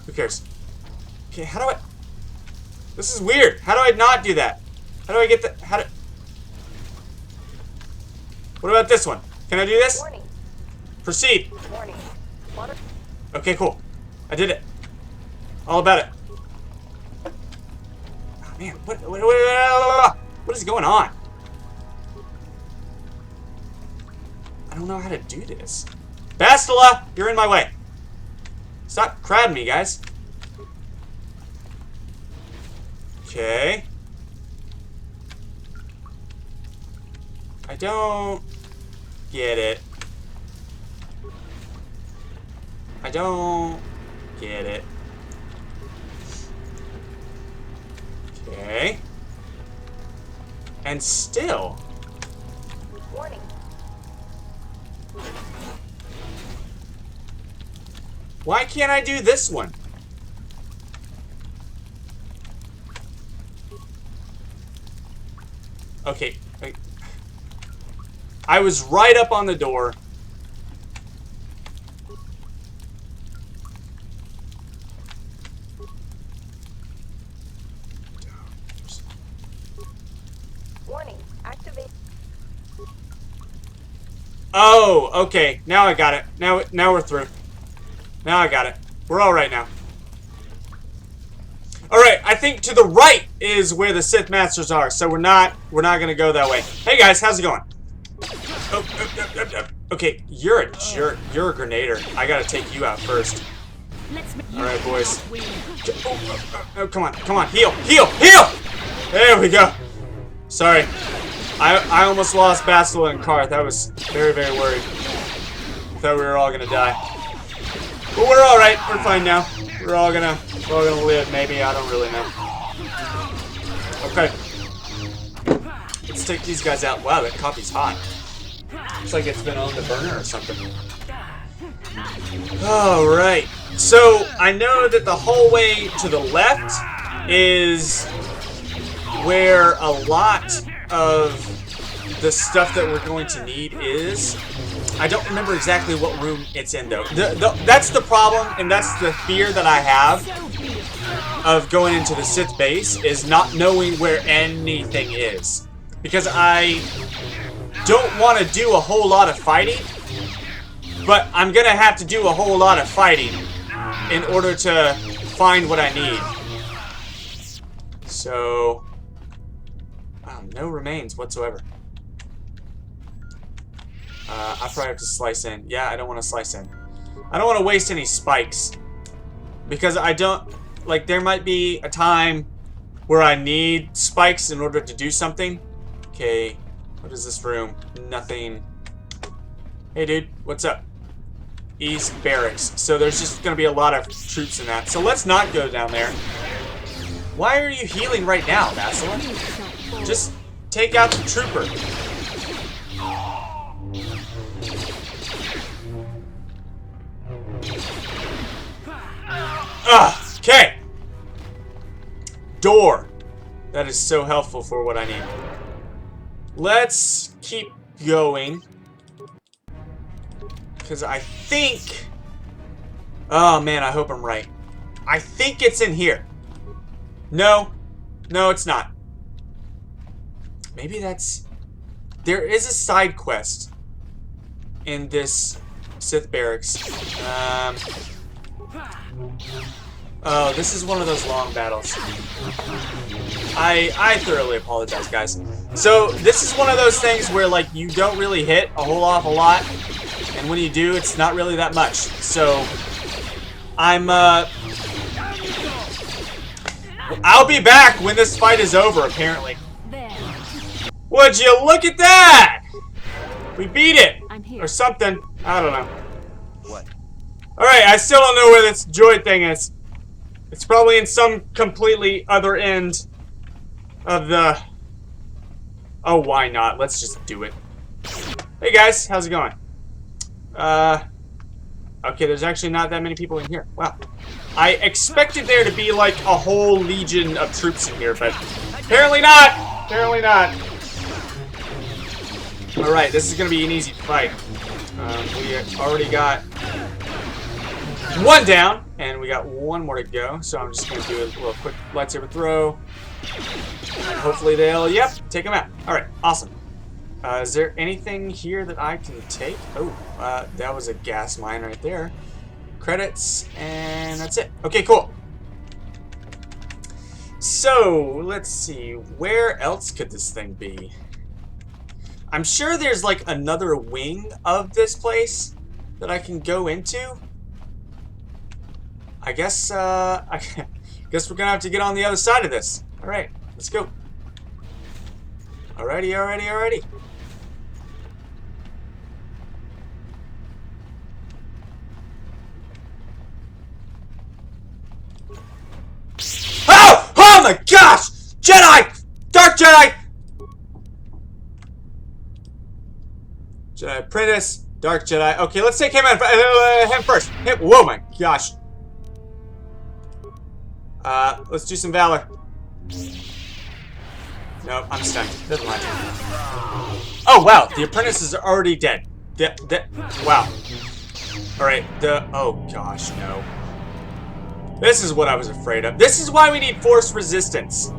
Who cares? Okay, how do I... This is weird. How do I not do that? How do I get that? How do... What about this one? Can I do this? Warning. Proceed. Warning. Water. Okay, cool. I did it. All about it. Oh, man, what is going on? I don't know how to do this. Bastila, you're in my way. Stop crowding me, guys. Okay. I don't get it. I don't get it. Okay. And still. Warning. Why can't I do this one? Okay. I was right up on the door. Warning. Activate. Oh, okay. Now I got it. Now we're through. Now I got it. We're all right now. All right. I think to the right is where the Sith Masters are. So we're not gonna go that way. Hey guys, how's it going? Okay, you're a jerk. You're a grenader. I gotta take you out first. All right, boys. Oh, come on. Heal. There we go. Sorry. I almost lost Bastila and Karth. I was very, very worried. Thought we were all gonna die. But we're all right. We're fine now. We're all gonna live. Maybe, I don't really know. Okay. Let's take these guys out. Wow, that coffee's hot. Looks like it's been on the burner or something. Alright. So, I know that the hallway to the left is where a lot of the stuff that we're going to need is. I don't remember exactly what room it's in, though. That's the problem, and that's the fear that I have of going into the Sith base, is not knowing where anything is. Because I don't want to do a whole lot of fighting, but I'm going to have to do a whole lot of fighting in order to find what I need. So, no remains whatsoever. I probably have to slice in. Yeah, I don't want to slice in. I don't want to waste any spikes. Because I don't... Like, there might be a time where I need spikes in order to do something. Okay, what is this room? Nothing. Hey, dude, what's up? East Barracks. So there's just going to be a lot of troops in that. So let's not go down there. Why are you healing right now, Bastila? Just take out the trooper. Okay. Door. That is so helpful for what I need. Let's keep going. Because I think... Oh, man, I hope I'm right. I think it's in here. No. No, it's not. Maybe that's... There is a side quest in this Sith barracks. Oh, this is one of those long battles. I thoroughly apologize, guys. So, this is one of those things where, like, you don't really hit a whole awful lot. And when you do, it's not really that much. So, I'm, I'll be back when this fight is over, apparently. There. Would you look at that? We beat it. I'm here. Or something. I don't know. What? Alright, I still don't know where this droid thing is. It's probably in some completely other end of the... Oh, why not? Let's just do it. Hey guys, how's it going? Okay, there's actually not that many people in here. Wow. I expected there to be like a whole legion of troops in here, but apparently not. Apparently not. Alright, this is gonna be an easy fight. We already got one down, and we got one more to go, so I'm just gonna do a little quick lightsaber throw. Hopefully they'll, yep, take them out. Alright, awesome. Is there anything here that I can take? Oh, that was a gas mine right there. Credits, and that's it. Okay, cool. So, let's see. Where else could this thing be? I'm sure there's like another wing of this place that I can go into. I guess, guess we're gonna have to get on the other side of this. Alright, let's go. Alrighty, alrighty, alrighty. Oh! Oh my gosh! Jedi! Dark Jedi! Jedi Apprentice, Dark Jedi. Okay, let's take him first. Whoa my gosh. Let's do some Valor. Nope, I'm stunned. Doesn't matter. Oh wow, the Apprentice is already dead. Wow. Alright, oh gosh, no. This is what I was afraid of. This is why we need force resistance.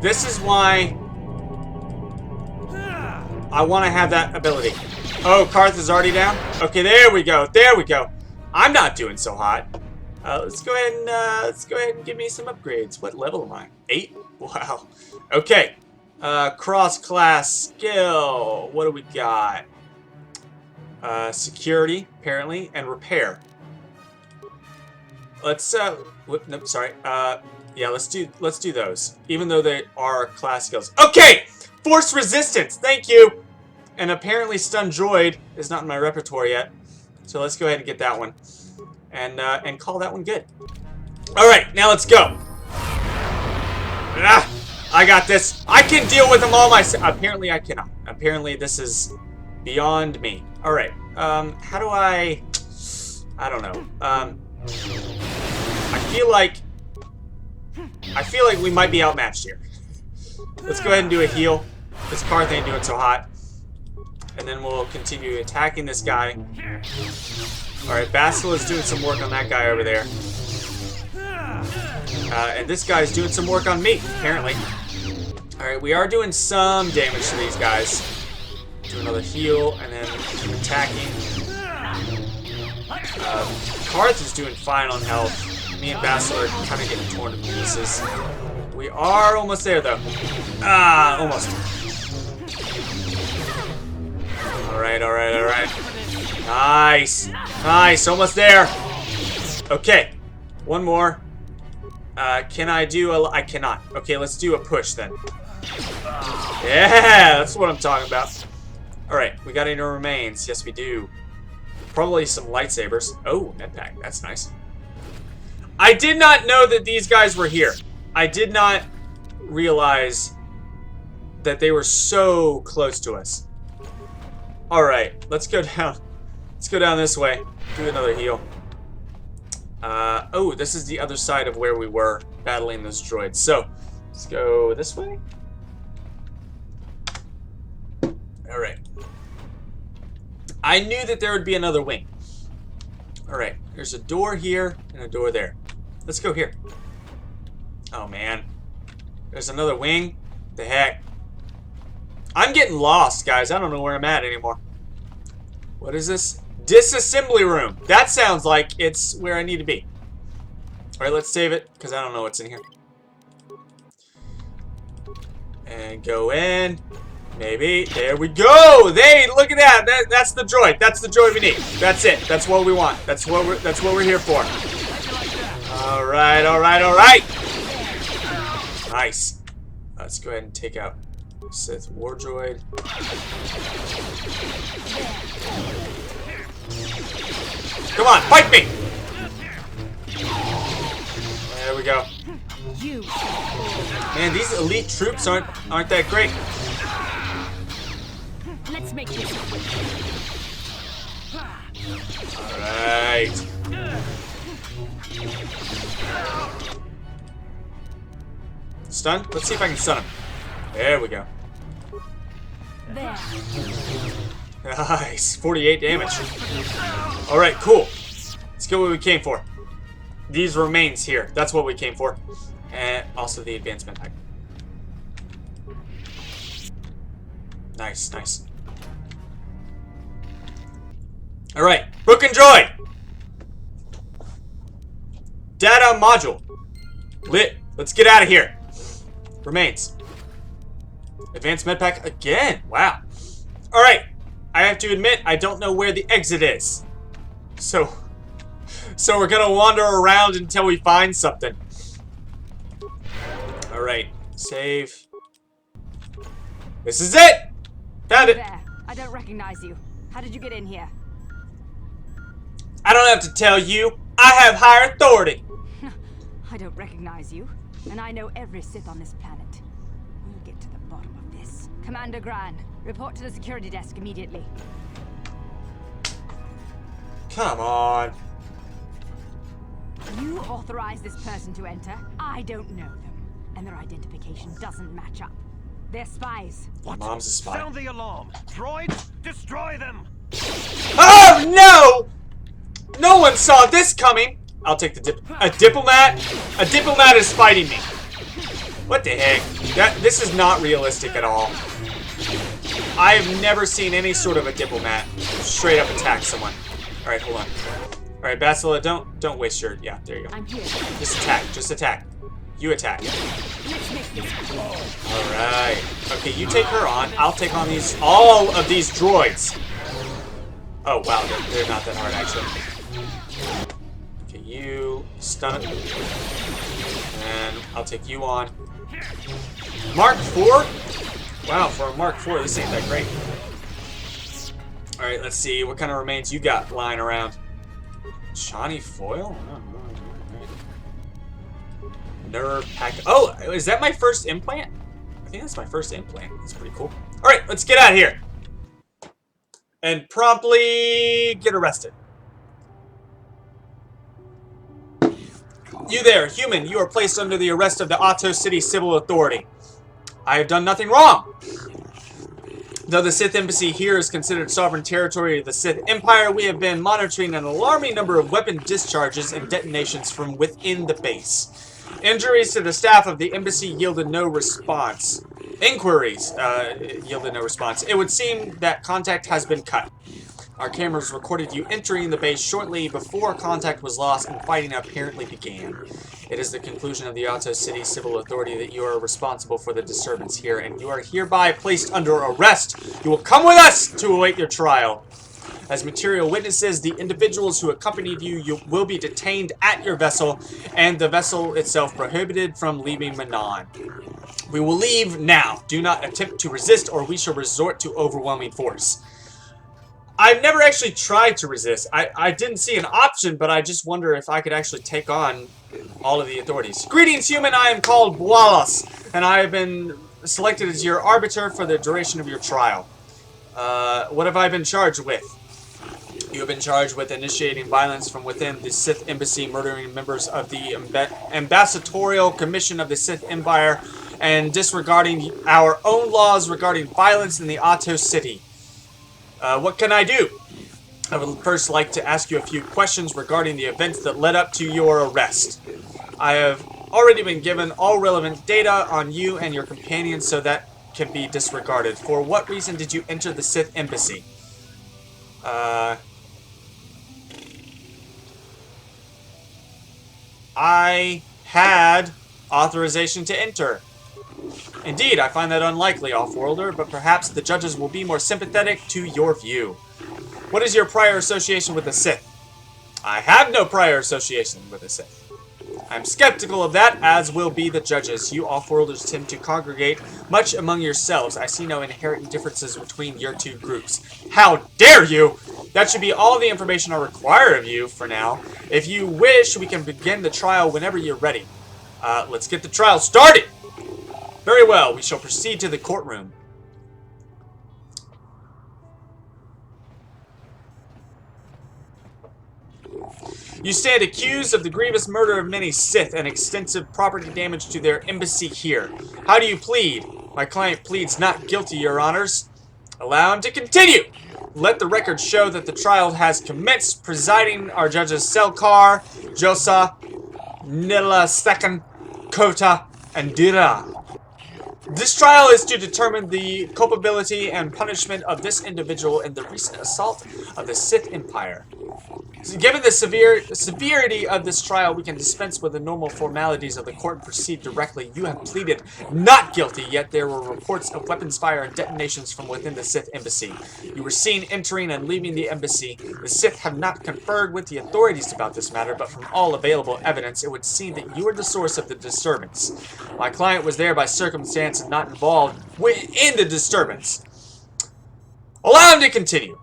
This is why I want to have that ability. Oh, Karth is already down? Okay, there we go. There we go. I'm not doing so hot. Let's go ahead and give me some upgrades. What level am I? 8? Wow. Okay. Cross-class skill. What do we got? Security, apparently, and repair. Let's nope, sorry. Yeah, let's do those. Even though they are class skills. Okay! Force resistance, thank you! And apparently stun droid is not in my repertoire yet. So let's go ahead and get that one. And call that one good. Alright, now let's go. Ah, I got this. I can deal with them all myself. Apparently I cannot. Apparently this is beyond me. Alright, how do I don't know. I feel like we might be outmatched here. Let's go ahead and do a heal. This Karth ain't doing so hot. And then we'll continue attacking this guy. Alright, Bastila is doing some work on that guy over there. And this guy's doing some work on me, apparently. Alright, we are doing some damage to these guys. Do another heal, and then keep attacking. Karth is doing fine on health. Me and Bastila are kind of getting torn to pieces. We are almost there, though. Ah, almost. Alright, alright, alright. Nice. Nice, almost there. Okay, one more. Can I do a... I cannot. Okay, let's do a push, then. Yeah, that's what I'm talking about. Alright, we got any remains? Yes, we do. Probably some lightsabers. Oh, medpack. That's nice. I did not know that these guys were here. I did not realize that they were so close to us. Alright, let's go down. Let's go down this way. Do another heal. Oh, this is the other side of where we were battling those droids. So, let's go this way. Alright. I knew that there would be another wing. Alright, there's a door here and a door there. Let's go here. Oh man. There's another wing. The heck? I'm getting lost, guys. I don't know where I'm at anymore. What is this? Disassembly room. That sounds like it's where I need to be. Alright, let's save it, because I don't know what's in here. And go in. Maybe. There we go. Hey, look at that. That's the droid. That's the droid we need. That's it. That's what we want. That's what we're here for. Alright, alright, alright. Nice. Let's go ahead and take out Sith War Droid. Come on, fight me! There we go. Man, these elite troops aren't that great. Let's make this. Alright. Stun? Let's see if I can stun him. There we go. There. Nice. 48 damage. Alright, cool. Let's get what we came for. These remains here. That's what we came for. And also the advancement pack. Nice, nice. Alright, Broken Droid! Data module. Lit. Let's get out of here. Remains. Advanced med pack again. Wow. Alright. I have to admit, I don't know where the exit is. So we're gonna wander around until we find something. Alright. Save. This is it! Found it! There. I don't recognize you. How did you get in here? I don't have to tell you. I have higher authority. I don't recognize you. And I know every Sith on this planet. We'll get to the bottom of this. Commander Gran, report to the security desk immediately. Come on. You authorized this person to enter. I don't know them. And their identification doesn't match up. They're spies. What? Mom's a spy. Sound the alarm. Droids, destroy them. Oh no! No one saw this coming. I'll take the a diplomat. A diplomat is fighting me. What the heck? This is not realistic at all. I have never seen any sort of a diplomat straight up attack someone. All right, hold on. All right, Bastila, don't waste your. Yeah, there you go. I'm here. Just attack. Just attack. You attack. Let's make this. All right. Okay, you take her on. I'll take on all of these droids. Oh wow, they're not that hard actually. Okay, you stun it, and I'll take you on. Mark 4? Wow, for a Mark 4, this ain't that great. All right, let's see what kind of remains you got lying around. Shiny foil? Nerve pack. Oh, is that my first implant? I think that's my first implant. That's pretty cool. All right, let's get out of here. And promptly get arrested. You there, human. You are placed under the arrest of the Otto City Civil Authority. I have done nothing wrong. Though the Sith Embassy here is considered sovereign territory of the Sith Empire, we have been monitoring an alarming number of weapon discharges and detonations from within the base. Injuries to the staff of the embassy yielded no response. Inquiries yielded no response. It would seem that contact has been cut. Our cameras recorded you entering the base shortly before contact was lost and fighting apparently began. It is the conclusion of the Otto City Civil Authority that you are responsible for the disturbance here, and you are hereby placed under arrest. You will come with us to await your trial. As material witnesses, the individuals who accompanied you will be detained at your vessel, and the vessel itself prohibited from leaving Manaan. We will leave now. Do not attempt to resist, or we shall resort to overwhelming force. I've never actually tried to resist. I didn't see an option, but I just wonder if I could actually take on all of the authorities. Greetings, human. I am called Wallace, and I have been selected as your arbiter for the duration of your trial. What have I been charged with? You have been charged with initiating violence from within the Sith Embassy, murdering members of the Ambassadorial Commission of the Sith Empire, and disregarding our own laws regarding violence in the Otto City. What can I do? I would first like to ask you a few questions regarding the events that led up to your arrest. I have already been given all relevant data on you and your companions, so that can be disregarded. For what reason did you enter the Sith Embassy? I had authorization to enter. Indeed, I find that unlikely, Off-Worlder, but perhaps the judges will be more sympathetic to your view. What is your prior association with the Sith? I have no prior association with the Sith. I'm skeptical of that, as will be the judges. You off-worlders tend to congregate much among yourselves. I see no inherent differences between your two groups. How dare you! That should be all the information I require of you for now. If you wish, we can begin the trial whenever you're ready. Let's get the trial started! Very well, we shall proceed to the courtroom. You stand accused of the grievous murder of many Sith and extensive property damage to their embassy here. How do you plead? My client pleads not guilty, your honors. Allow him to continue! Let the record show that the trial has commenced. Presiding are judges Selkar, Josa, Nila Second, Kota, and Dira. This trial is to determine the culpability and punishment of this individual in the recent assault of the Sith Empire. Given the severity of this trial, we can dispense with the normal formalities of the court and proceed directly. You have pleaded not guilty, yet there were reports of weapons fire and detonations from within the Sith embassy. You were seen entering and leaving the embassy. The Sith have not conferred with the authorities about this matter, but from all available evidence, it would seem that you are the source of the disturbance. My client was there by circumstance and not involved in the disturbance. Allow him to continue.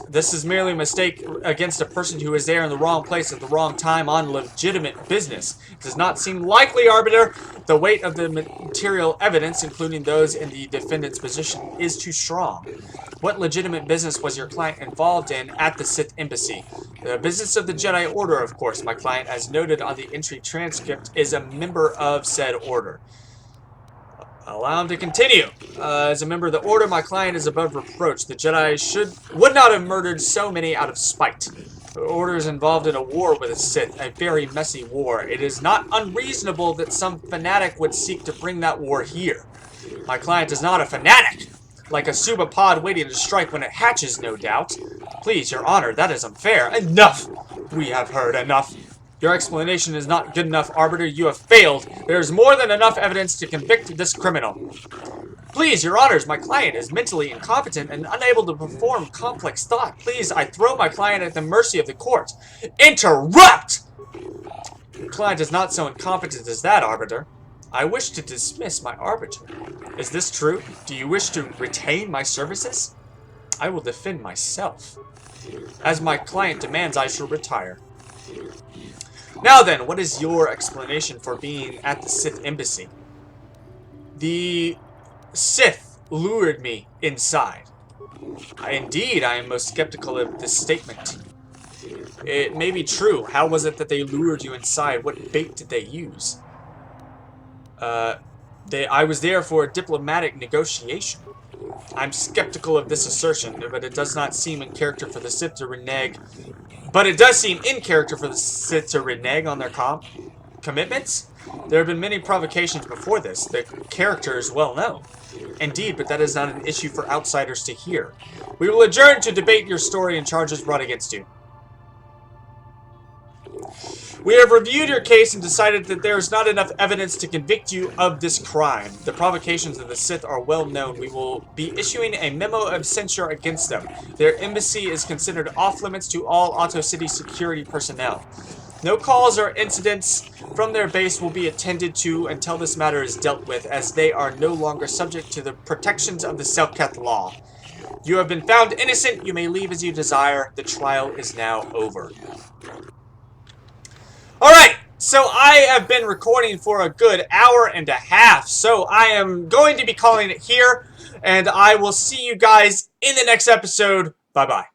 This is merely a mistake against a person who is there in the wrong place at the wrong time on legitimate business. It does not seem likely, Arbiter. The weight of the material evidence, including those in the defendant's position, is too strong. What legitimate business was your client involved in at the Sith Embassy? The business of the Jedi Order, of course. My client, as noted on the entry transcript, is a member of said order. Allow him to continue. As a member of the Order, my client is above reproach. The Jedi would not have murdered so many out of spite. The Order is involved in a war with the Sith, a very messy war. It is not unreasonable that some fanatic would seek to bring that war here. My client is not a fanatic. Like a subapod waiting to strike when it hatches, no doubt. Please, Your Honor, that is unfair. Enough! We have heard enough. Your explanation is not good enough, Arbiter. You have failed. There is more than enough evidence to convict this criminal. Please, Your Honors, my client is mentally incompetent and unable to perform complex thought. Please, I throw my client at the mercy of the court. Interrupt! Your client is not so incompetent as that, Arbiter. I wish to dismiss my arbiter. Is this true? Do you wish to retain my services? I will defend myself. As my client demands, I shall retire. Now then, what is your explanation for being at the Sith Embassy? The Sith lured me inside. Indeed, I am most skeptical of this statement. It may be true. How was it that they lured you inside? What bait did they use? I was there for a diplomatic negotiation. I'm skeptical of this assertion, but it does not seem in character for the Sith to renege. But it does seem in character for the Sith to renege on their commitments. There have been many provocations before this. The character is well known. Indeed, but that is not an issue for outsiders to hear. We will adjourn to debate your story and charges brought against you. We have reviewed your case and decided that there is not enough evidence to convict you of this crime. The provocations of the Sith are well known. We will be issuing a memo of censure against them. Their embassy is considered off-limits to all Otto City security personnel. No calls or incidents from their base will be attended to until this matter is dealt with, as they are no longer subject to the protections of the Selketh law. You have been found innocent. You may leave as you desire. The trial is now over. Alright, so I have been recording for a good hour and a half, so I am going to be calling it here, and I will see you guys in the next episode. Bye-bye.